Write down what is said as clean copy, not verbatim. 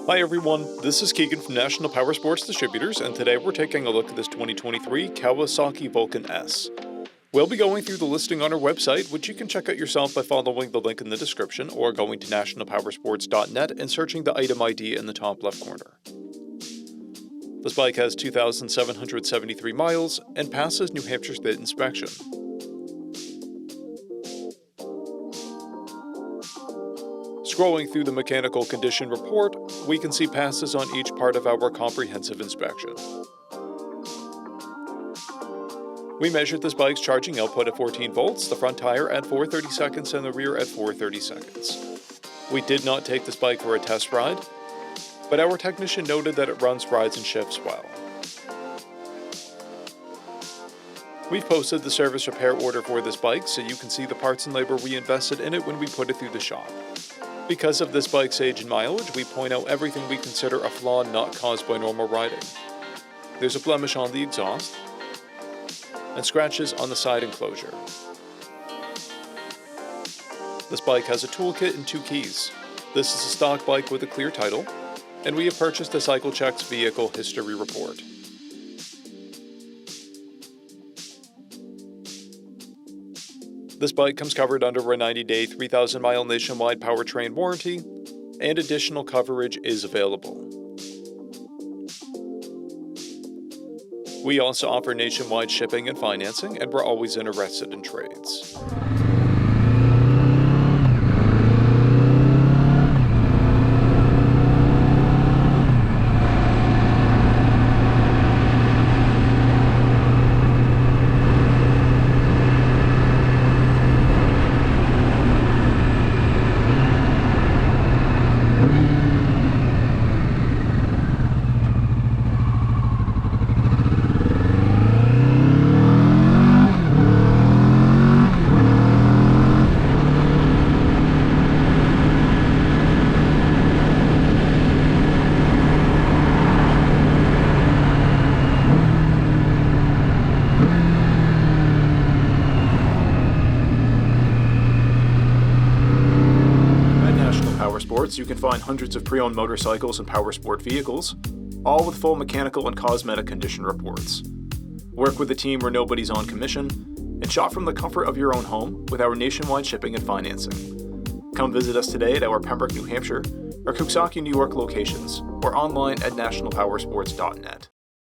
Hi everyone, this is Keegan from National Powersports Distributors, and today we're taking a look at this 2023 Kawasaki Vulcan S. We'll be going through the listing on our website, which you can check out yourself by following the link in the description or going to nationalpowersports.net and searching the item ID in the top left corner. This bike has 2,773 miles and passes New Hampshire State inspection. Scrolling through the mechanical condition report, we can see passes on each part of our comprehensive inspection. We measured this bike's charging output at 14 volts, the front tire at 430 seconds and the rear at 430 seconds. We did not take this bike for a test ride, but our technician noted that it runs, rides, and shifts well. We've posted the service repair order for this bike so you can see the parts and labor we invested in it when we put it through the shop. Because of this bike's age and mileage, we point out everything we consider a flaw not caused by normal riding. There's a blemish on the exhaust, and scratches on the side enclosure. This bike has a toolkit and 2 keys. This is a stock bike with a clear title, and we have purchased a CycleCheck's vehicle history report. This bike comes covered under a 90-day, 3,000-mile nationwide powertrain warranty, and additional coverage is available. We also offer nationwide shipping and financing, and we're always interested in trades. You can find hundreds of pre-owned motorcycles and powersport vehicles, all with full mechanical and cosmetic condition reports. Work with a team where nobody's on commission, and shop from the comfort of your own home with our nationwide shipping and financing. Come visit us today at our Pembroke, New Hampshire, or KAWASAKI, New York locations, or online at nationalpowersports.net.